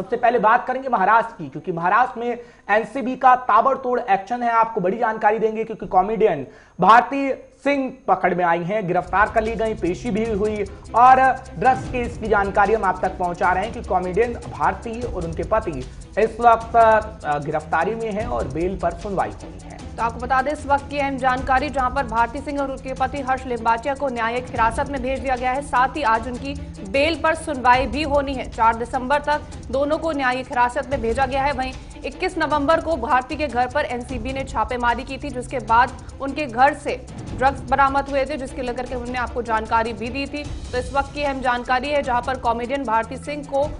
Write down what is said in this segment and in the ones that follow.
सबसे पहले बात करेंगे महाराष्ट्र की, क्योंकि महाराष्ट्र में एनसीबी का ताबड़तोड़ एक्शन है। आपको बड़ी जानकारी देंगे क्योंकि कॉमेडियन भारती सिंह पकड़ में आई हैं, गिरफ्तार कर ली गई, पेशी भी हुई और ड्रग्स केस की जानकारी हम आप तक पहुंचा रहे हैं कि कॉमेडियन भारती और उनके पति इस वक्त गिरफ्तारी में है और बेल पर सुनवाई होनी है। तो आपको बता दें इस वक्त की अहम जानकारी, जहां पर भारती सिंह और उनके पति हर्ष लिंबाचिया को न्यायिक हिरासत में भेज दिया गया है। साथ ही आज उनकी बेल पर सुनवाई भी होनी है। 4 दिसंबर तक दोनों को न्यायिक हिरासत में भेजा गया है। वहीं 21 नवंबर को भारती के घर पर एनसीबी ने छापेमारी की थी, जिसके बाद उनके घर से ड्रग्स बरामद हुए थे, जिसके लेकर के उन्होंने आपको जानकारी भी दी थी। तो इस वक्त की अहम जानकारी है, जहां पर कॉमेडियन भारती सिंह को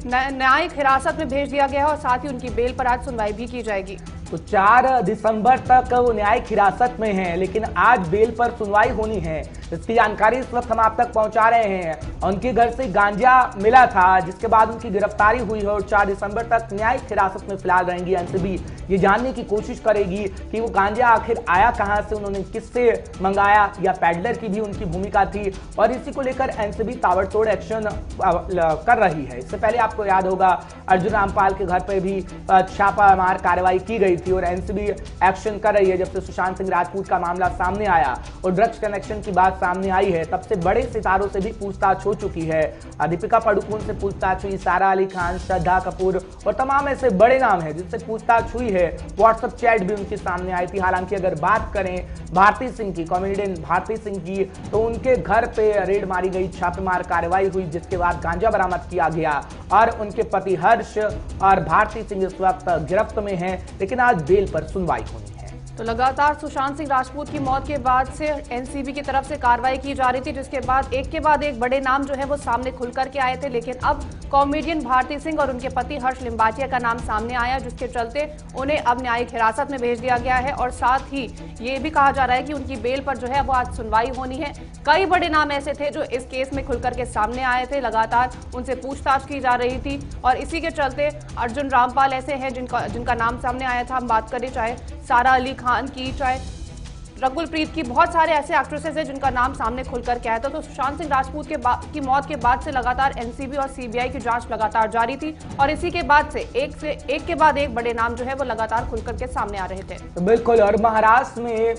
न्यायिक हिरासत में भेज दिया गया है और साथ ही उनकी बेल पर आज सुनवाई भी की जाएगी। तो 4 दिसंबर तक वो न्यायिक हिरासत में हैं, लेकिन आज बेल पर सुनवाई होनी है। इसकी जानकारी इस वक्त हम आप तक पहुंचा रहे हैं। उनके घर से गांजा मिला था, जिसके बाद उनकी गिरफ्तारी हुई है और 4 दिसंबर तक न्यायिक हिरासत में फिलहाल रहेंगी। एनसीबी ये जानने की कोशिश करेगी कि वो गांजा आखिर आया कहां से, उन्होंने किससे मंगाया या पैडलर की भी उनकी भूमिका थी, और इसी को लेकर एनसीबी ताबड़तोड़ एक्शन कर रही है। इससे पहले आपको याद होगा अर्जुन रामपाल के घर पर भी छापामार कार्रवाई की गई थी और एनसीबी एक्शन कर रही है। जब से सुशांत सिंह राजपूत का मामला सामने आया और ड्रग्स कनेक्शन की बात सामने आई है, तब से बड़े सितारों से भी पूछताछ हो चुकी है। दीपिका पादुकोण से पूछताछ हुई, सारा अली खान, श्रद्धा कपूर और तमाम ऐसे बड़े नाम हैं जिनसे पूछताछ हुई है। व्हाट्सएप चैट भी उनके सामने आई थी। हालांकि अगर बात करें भारती सिंह की, कॉमेडियन भारती सिंह की, तो उनके घर पे रेड मारी गई, छापेमार कार्रवाई हुई, जिसके बाद गांजा बरामद किया गया और उनके पति हर्ष और भारती सिंह इस वक्त गिरफ्त में हैं, लेकिन आज बेल पर सुनवाई होनी है। तो लगातार सुशांत सिंह राजपूत की मौत के बाद से एनसीबी की तरफ से कार्रवाई की जा रही थी, जिसके बाद एक के बाद एक बड़े नाम जो है वो सामने खुल करके आए थे। लेकिन अब कॉमेडियन भारती सिंह और उनके पति हर्ष लिंबाचिया का नाम सामने आया, जिसके चलते उन्हें अब न्यायिक हिरासत में भेज दिया गया है और साथ ही ये भी कहा जा रहा है कि उनकी बेल पर जो है वो आज सुनवाई होनी है। कई बड़े नाम ऐसे थे जो इस केस में खुल करके सामने आए थे, लगातार उनसे पूछताछ की जा रही थी और इसी के चलते अर्जुन रामपाल ऐसे हैं जिनका नाम सामने आया था। हम बात करें चाहे सारा अली खान की, चाहे रकुल प्रीत की, बहुत सारे ऐसे एक्ट्रेसेस हैं जिनका नाम सामने खुलकर के आया था। तो सुशांत सिंह राजपूत की मौत के बाद से लगातार एनसीबी और सीबीआई की जांच लगातार जारी थी और इसी के बाद से एक के बाद एक बड़े नाम जो है वो लगातार खुलकर के सामने आ रहे थे। तो बिल्कुल, और महाराष्ट्र में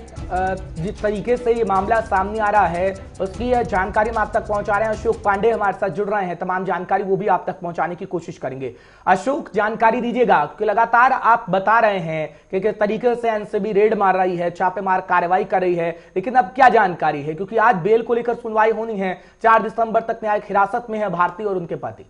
जिस तरीके से ये मामला सामने आ रहा है उसकी जानकारी हम आप तक पहुंचा रहे हैं। अशोक पांडे हमारे साथ जुड़ रहे हैं, तमाम जानकारी वो भी आप तक पहुंचाने की कोशिश करेंगे। अशोक, जानकारी दीजिएगा, क्योंकि लगातार आप बता रहे हैं कि किस तरीके से एनसीबी रेड मार रही है, छापेमार कार्रवाई कर रही है, लेकिन अब क्या जानकारी है, क्योंकि आज बेल को लेकर सुनवाई होनी है। 4 दिसंबर तक न्यायिक हिरासत में है भारती और उनके पति।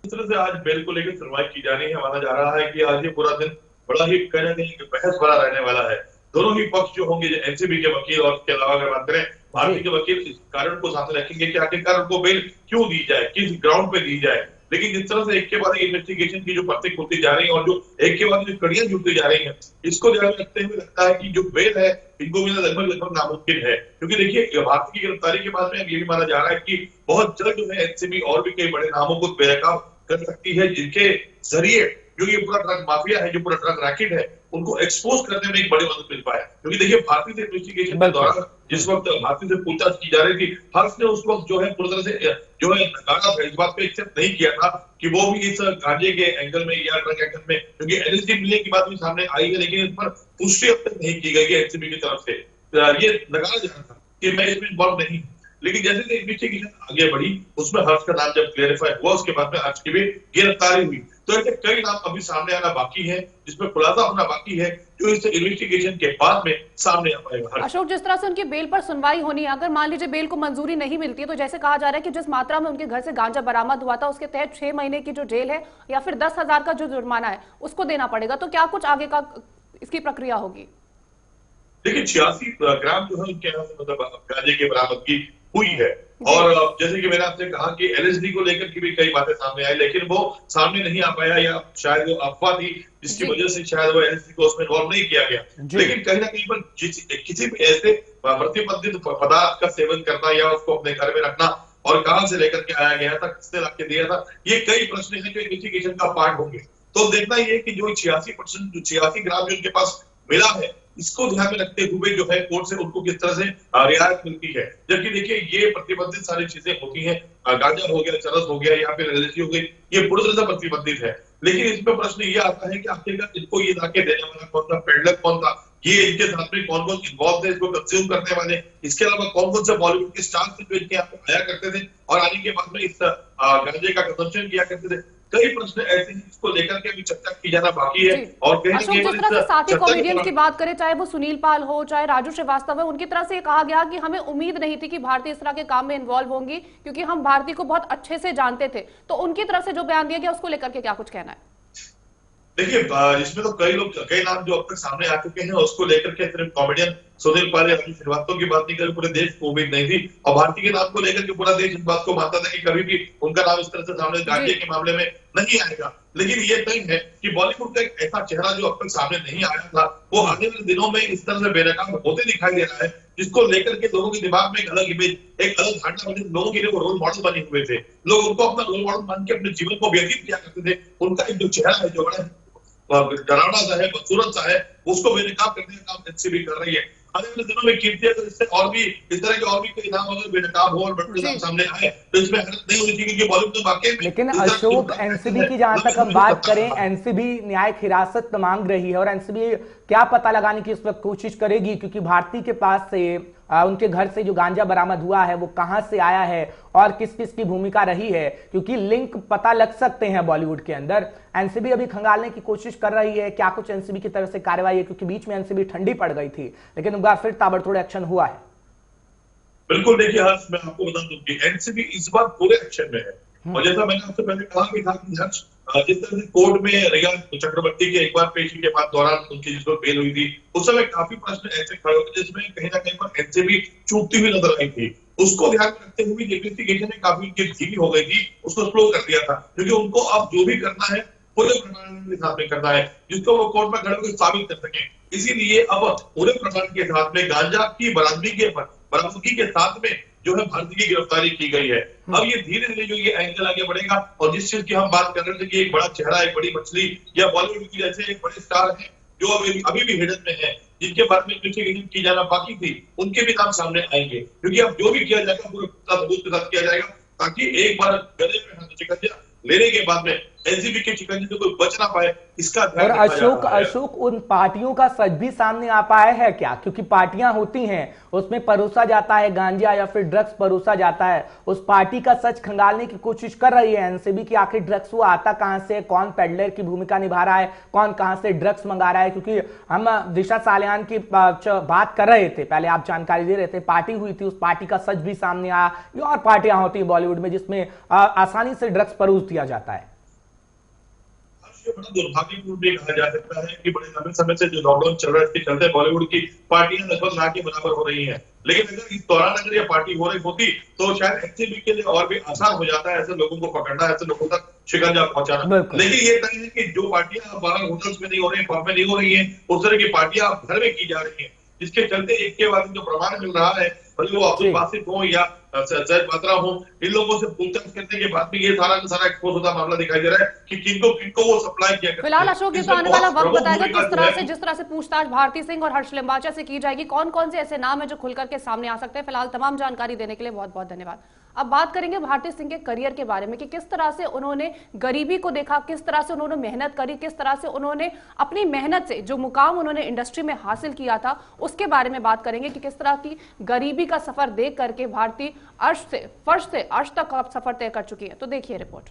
इस तरह से आज बेल को लेकर सुनवाई की जानी है। माना जा रहा है कि आज ये पूरा दिन बड़ा ही कहना नहीं कि बहस भरा रहने वाला है। दोनों ही पक्ष जो होंगे, एनसीबी के वकील और उसके अलावा अगर बात करें भारती के वकील, इस कारण को सामने रखेंगे कि आखिरकार उनको बेल क्यों दी जाए, किस ग्राउंड पे दी जाए। लेकिन जिस तरह से एक के बाद एक इन्वेस्टिगेशन की जो परतें खुलती जा रही है और जो एक के बाद जो कड़ियां जुड़ती जा रही हैं, इसको ध्यान में रखते हुए लगता है कि जो बेल है इनको मिलना लगभग नामुमकिन है। क्योंकि देखिए, भारती की गिरफ्तारी के बाद में अब ये भी माना जा रहा है कि बहुत जल्द जो है एनसीबी और भी कई बड़े नामों को बेनकाब कर सकती है, जिनके जरिए जो ये पूरा ड्रग माफिया है, जो पूरा ड्रग रैकेट है, उनको एक्सपोज करने में एक बड़ी मदद मिल पाए। क्योंकि देखिए, भारती से इन्वेस्टिगेशन के दौरान जिस वक्त भारती से पूछताछ की जा रही थी, हर्ष ने उस वक्त जो है पूरी तरह से जो है नकारा था, इस बात पे एक्सेप्ट नहीं किया था कि वो भी इस गांजे के एंगल में या ड्रग एंगल में, क्योंकि एलएसडी मिलने की बात भी सामने आई है, लेकिन इस पर पुष्टि अब तक नहीं की गई है एनसीबी की तरफ से। ये नकारा जा रहा था कि मैं इसमें इन्वॉल्व नहीं। लेकिन जैसे इन्वेस्टिगेशन आगे बढ़ी, उसमें हर्ष का नाम जब क्लेरिफाई हुआ, उसके बाद में हर्ष की भी गिरफ्तारी हुई। तो ऐसे कई नाम अभी सामने आना बाकी है, जिसमें खुलासा होना बाकी है, जो इस इन्वेस्टिगेशन के बाद में सामने आ पाएगा। अशोक, जिस तरह से उनकी बेल पर सुनवाई होनी है, अगर मान लीजिए बेल को मंजूरी नहीं मिलती है, तो जैसे कहा जा रहा है कि जिस मात्रा में उनके घर से गांजा बरामद हुआ था, उसके तहत 6 महीने की जो जेल है या फिर 10,000 का जो जुर्माना है उसको देना पड़ेगा। तो क्या कुछ आगे का इसकी प्रक्रिया होगी? देखिए, 86 ग्राम जो है उनके यहाँ से मतलब गांजे की बरामदगी हुई है। और जैसे कि मैंने आपसे कहा कि एलएसडी को लेकर की भी कई बातें सामने आई, लेकिन वो सामने नहीं आ पाया, या शायद वो अफवाह थी जिसकी वजह से शायद वो एलएसडी को उसमें इन्वॉल्व नहीं किया गया। लेकिन कहीं ना कहीं पर किसी भी ऐसे प्रतिबंधित पदार्थ का सेवन करना या उसको अपने घर में रखना और कहां से लेकर के आया गया था, किसने ला के दिया था, ये कई प्रश्न हैं जो इन्वेस्टिगेशन का पार्ट होंगे। तो देखना ये कि जो 86 ग्राम जो उनके पास मिला है, इसको ध्यान में रखते हुए जो है कोर्ट से उनको किस तरह से रियायत मिलती है। जबकि देखिए ये प्रतिबंधित सारी चीजें होती हैं, गांजा हो गया, चरस हो गया या फिर एलएसडी हो गई, ये पूरी तरह से प्रतिबंधित है। लेकिन इसमें प्रश्न ये आता है कि आखिरकार इनको ये लाके देने वाला कौन था, पेडलर कौन था, ये इनके साथ में कौन कौन इन्वॉल्व थे इसको कंज्यूम करने वाले, इसके अलावा कौन कौन से बॉलीवुड के स्टार्स थे जो इनके यहाँ पे आया करते थे और आने के बाद में इस गांजे का कंजम्पशन किया करते थे। कई प्रश्न ऐसे हैं जिसको लेकर के अभी चर्चा की जाना बाकी है। और अशोक, जिस तरह से साथी कॉमेडियंस की बात करें, चाहे वो सुनील पाल हो, चाहे राजू श्रीवास्तव है, उनकी तरफ से कहा गया कि हमें उम्मीद नहीं थी कि भारती इस तरह के काम में इन्वॉल्व होंगी, क्योंकि हम भारती को बहुत अच्छे से जानते थे। तो उनकी तरफ से जो बयान दिया गया उसको लेकर के क्या कुछ कहना है? देखिए इसमें तो कई नाम जो अब तक सामने आ चुके हैं, उसको लेकर के सिर्फ कॉमेडियन सुनील पाल या राजू श्रीवास्तव की बात नहीं करें, पूरे देश को उम्मीद नहीं थी। और भारती के नाम को लेकर के पूरा देश इस बात को मानता था कि कभी भी उनका नाम इस तरह से सामने गांजे के मामले में नहीं आएगा। लेकिन ये तय है कि बॉलीवुड का एक ऐसा चेहरा जो अब तक सामने नहीं आया था, वो आने वाले दिनों में इस तरह से बेनकाब होते दिखाई दे रहा है, जिसको लेकर के लोगों के दिमाग में एक अलग इमेज, एक अलग धारणा बनी। लोगों के लिए वो रोल मॉडल बने हुए थे, लोग उनको अपना रोल मॉडल मान के अपने जीवन को व्यतीत किया करते थे। उनका एक जो चेहरा है, जो बड़ा डरावना सा है, बदसूरत सा है, उसको बेनकाब करने का काम एनसीबी कर रही है। आने वाले दिनों में कीर्ति अगर इससे और भी इस तरह के और भी कई नाम अगर बेनकाब हो और बड़े नाम सामने आए तो इसमें हैरत नहीं होनी चाहिए, क्योंकि बॉलीवुड में वाकई में। लेकिन अशोक, एनसीबी की जहां तक हम बात करें, एनसीबी न्यायिक हिरासत मांग रही है और एनसीबी क्या पता लगाने की इस वक्त कोशिश करेगी, क्योंकि भारती के पास से उनके घर से जो गांजा बरामद हुआ है वो कहां से आया है और किस किस की भूमिका रही है, क्योंकि लिंक पता लग सकते हैं बॉलीवुड के अंदर। एनसीबी अभी खंगालने की कोशिश कर रही है, क्या कुछ एनसीबी की तरफ से कार्रवाई है, क्योंकि बीच में एनसीबी ठंडी पड़ गई थी, लेकिन एक बार फिर ताबड़तोड़ एक्शन हुआ है। बिल्कुल, देखिए हर्ष, मैं आपको बता दूं कि एनसीबी इस बार पूरे एक्शन में है। और जैसा मैंने आपसे पहले कहा भी था कि हर्ष, जिस तरह से कोर्ट में रिया चक्रवर्ती के एक बार पेशी के बाद दौरान उनकी जिस पर बेल हुई थी, उस समय काफी प्रश्न ऐसे खड़े हुए जिसमें कहीं ना कहीं पर एनसीबी चूकती हुई नजर आई थी। उसको ध्यान में रखते हुए इन्वेस्टिगेशन में काफी उनकी धीमी हो गई थी, उसको स्लो कर दिया था, क्योंकि उनको अब जो भी करना है पूरे प्रमाण के साथ में करना है, जिसको वो कोर्ट में खड़े होकर साबित कर सके। इसीलिए अब पूरे प्रमाण के साथ में गांजा की बरामदगी के साथ में जो है भारती की गिरफ्तारी की गई है। अब ये धीरे धीरे जो ये एंगल आगे बढ़ेगा, और जिस चीज की हम बात कर रहे थे कि एक बड़ा चेहरा, एक बड़ी मछली या बॉलीवुड की जैसे एक बड़े स्टार हैं जो अभी भी हिडन में है, जिनके बारे में इन्वेस्टिगेशन की जाना बाकी थी, उनके भी नाम सामने आएंगे। क्योंकि अब जो भी किया जाएगा पूरे सबूत के साथ किया जाएगा, ताकि एक बार गले में शिकंजा लेने के बाद में एनसीबी के शिकंजे से कोई बच ना पाए, इसका ध्यान और अशोक उन पार्टियों का सच भी सामने आ पाया है क्या? क्योंकि पार्टियां होती हैं, उसमें परोसा जाता है गांजा या फिर ड्रग्स परोसा जाता है, उस पार्टी का सच खंगालने की कोशिश कर रही है एनसीबी की आखिर ड्रग्स वो आता कहां से, कौन पेडलर की भूमिका निभा रहा है, कौन कहां से ड्रग्स मंगा रहा है। क्योंकि हम दिशा सालियान की बात कर रहे थे, पहले आप जानकारी दे रहे थे, पार्टी हुई थी, उस पार्टी का सच भी सामने आया। और पार्टियां होती है बॉलीवुड में जिसमें आसानी से ड्रग्स परोस दिया जाता है। बड़ा दुर्भाग्यपूर्ण भी कहा जा सकता है कि बड़े लंबे समय से जो लॉकडाउन चल रहा है, इसके चलते बॉलीवुड की पार्टियां लगभग ना के बराबर हो रही हैं। लेकिन अगर इस दौरान अगर ये पार्टी हो रही होती तो शायद एनसीबी के लिए और भी आसान हो जाता है ऐसे लोगों को पकड़ना, ऐसे लोगों तक शिकंजा पहुंचाना। लेकिन ये तय है कि जो पार्टियां बाहर होटल्स में नहीं हो रही, पब में नहीं हो रही है, उस तरह की पार्टियां घर में की जा रही है, जिसके चलते एक के बाद जो प्रमाण मिल रहा है, भले वो अब्दुल बासित हो या सैयद बात्रा हो, इन लोगों से पूछताछ करने के बाद भी ये सारा का सारा एक्सपोज होता मामला दिखाई दे रहा है कि किनको वो सप्लाई किया। फिलहाल अशोक, ये तो आने वाला वक्त बताएगा किस तरह से, जिस तरह से पूछताछ भारती सिंह और हर्ष लिम्बाचा से की जाएगी, कौन कौन से ऐसे नाम है जो खुल करके सामने आ सकते हैं। फिलहाल तमाम जानकारी देने के लिए बहुत बहुत धन्यवाद। अब बात करेंगे भारती सिंह के करियर के बारे में कि किस तरह से उन्होंने गरीबी को देखा, किस तरह से उन्होंने मेहनत करी, किस तरह से उन्होंने अपनी मेहनत से जो मुकाम उन्होंने इंडस्ट्री में हासिल किया था, उसके बारे में बात करेंगे कि किस तरह की गरीबी का सफर देख करके भारती फर्श से अर्श तक का सफर तय कर चुकी है। तो देखिए रिपोर्ट।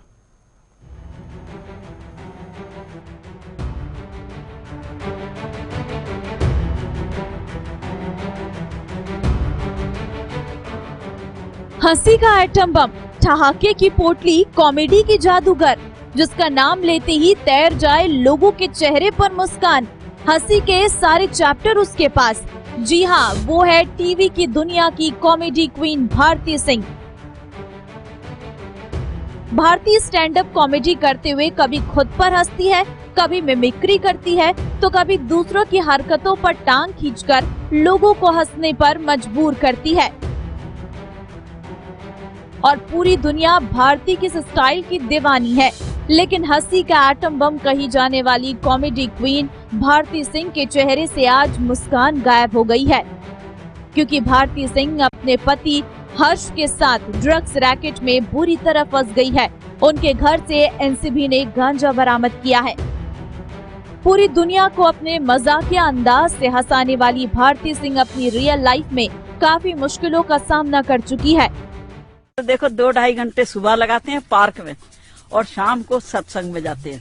हंसी का एटम बम, ठहाके की पोटली, कॉमेडी की जादूगर, जिसका नाम लेते ही तैर जाए लोगों के चेहरे पर मुस्कान। हंसी के सारे चैप्टर उसके पास। जी हाँ, वो है टीवी की दुनिया की comedy queen Bharti Singh. Bharti stand up comedy करते हुए कभी खुद पर हंसती है, कभी मिमिक्री करती है, तो कभी दूसरों की हरकतों पर टांग खींचकर लोगों को हंसने पर मजबूर करती है। और पूरी दुनिया भारती की स्टाइल की दीवानी है। लेकिन हंसी का एटम बम कही जाने वाली कॉमेडी क्वीन भारती सिंह के चेहरे से आज मुस्कान गायब हो गई है, क्योंकि भारती सिंह अपने पति हर्ष के साथ ड्रग्स रैकेट में बुरी तरह फंस गई है। उनके घर से एनसीबी ने गांजा बरामद किया है। पूरी दुनिया को अपने मजाकिया अंदाज से हंसाने वाली भारती सिंह अपनी रियल लाइफ में काफी मुश्किलों का सामना कर चुकी है। देखो 2-2.5 घंटे सुबह लगाते हैं पार्क में और शाम को सत्संग में जाते हैं,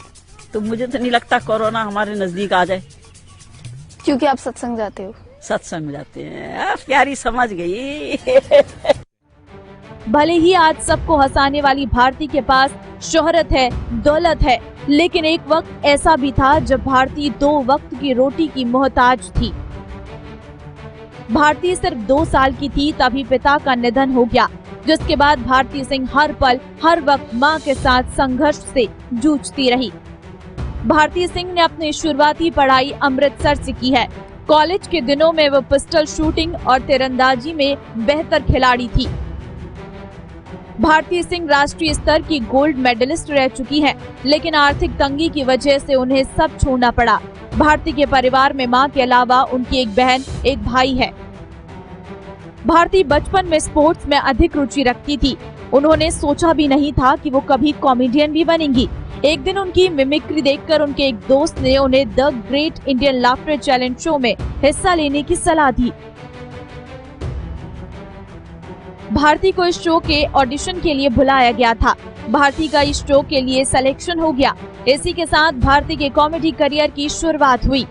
तो मुझे तो नहीं लगता कोरोना हमारे नजदीक आ जाए। क्योंकि आप सत्संग जाते हो। सत्संग में जाते हैं। प्यारी समझ गई। भले ही आज सबको हंसाने वाली भारती के पास शोहरत है, दौलत है, लेकिन एक वक्त ऐसा भी था जब भारती 2 वक्त की रोटी की मोहताज थी। भारती सिर्फ 2 साल की थी तभी पिता का निधन हो गया, जिसके बाद भारती सिंह हर पल हर वक्त मां के साथ संघर्ष से जूझती रही। भारती सिंह ने अपनी शुरुआती पढ़ाई अमृतसर से की है। कॉलेज के दिनों में वो पिस्टल शूटिंग और तीरंदाजी में बेहतर खिलाड़ी थी। भारती सिंह राष्ट्रीय स्तर की गोल्ड मेडलिस्ट रह चुकी हैं, लेकिन आर्थिक तंगी की वजह से उन्हें सब छोड़ना पड़ा। भारती के परिवार में मां के अलावा उनकी एक बहन, एक भाई है। भारती बचपन में स्पोर्ट्स में अधिक रुचि रखती थी। उन्होंने सोचा भी नहीं था कि वो कभी कॉमेडियन भी बनेंगी। एक दिन उनकी मिमिक्री देखकर उनके एक दोस्त ने उन्हें the great Indian laughter challenge show में हिस्सा लेने की सलाह दी। भारती को इस शो के ऑडिशन के लिए बुलाया गया था। भारती का इस शो के लिए सिलेक्शन हो गया। इसी के साथ भारती के कॉमेडी करियर की शुरुआत हुई।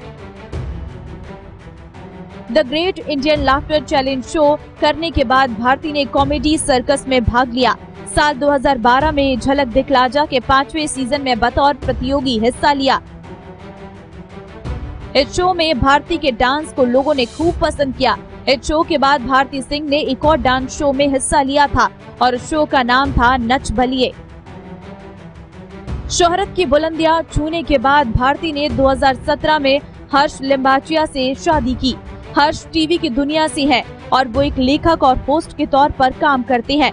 The great Indian laughter challenge show करने के बाद भारती ने कॉमेडी सर्कस में भाग लिया। साल 2012 में झलक दिखला जा के 5वें सीजन में बतौर प्रतियोगी हिस्सा लिया। इस शो में भारती के डांस को लोगों ने खूब पसंद किया। इस शो के बाद भारती सिंह ने एक और डांस शो में हिस्सा लिया था और शो का नाम था नच बलिए। शोहरत की बुलंदियां छूने के बाद भारती ने 2017 में हर्ष लिम्बाचिया से शादी की। हर्ष टीवी की दुनिया से है और वो एक लेखक और होस्ट के तौर पर काम करते हैं।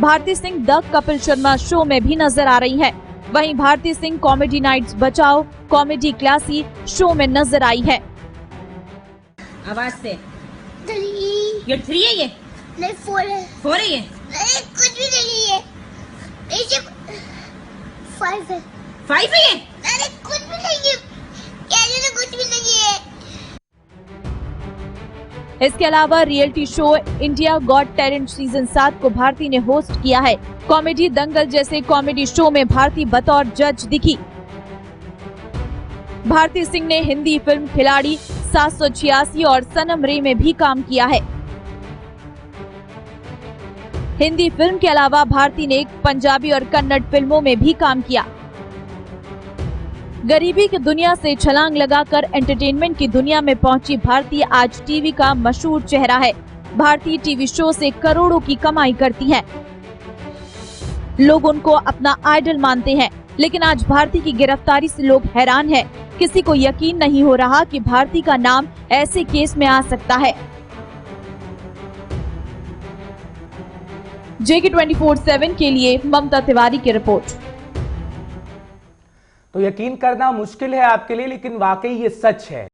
भारती सिंह द कपिल शर्मा शो में भी नजर आ रही है। वहीं भारती सिंह कॉमेडी नाइट्स बचाओ, कॉमेडी क्लासी शो में नजर आई है। आवाज से 3 ये 3 है, ये नहीं 4 है। 4 है, ये नहीं कुछ भी नहीं है, ये 5 है। 5 है, ये नहीं कुछ भी नहीं है, कहने तो कुछ भी नहीं है। इसके अलावा reality show India got talent season 7 को भारती ने होस्ट किया है। कॉमेडी दंगल जैसे कॉमेडी शो में भारती बतौर जज दिखी। भारती सिंह ने हिंदी फिल्म खिलाड़ी 786 और सनम रे में भी काम किया है। हिंदी फिल्म के अलावा भारती ने पंजाबी और कन्नड़ फिल्मों में भी काम किया। गरीबी की दुनिया से छलांग लगाकर एंटरटेनमेंट की दुनिया में पहुंची भारती आज टीवी का मशहूर चेहरा है। भारती टीवी शो से करोड़ों की कमाई करती हैं। लोग उनको अपना आइडल मानते हैं, लेकिन आज भारती की गिरफ्तारी से लोग हैरान हैं। किसी को यकीन नहीं हो रहा कि भारती का नाम ऐसे केस में आ सकता है। JK 24/7 के लिए ममता तिवारी की रिपोर्ट। तो यकीन करना मुश्किल है आपके लिए, लेकिन वाकई ये सच है।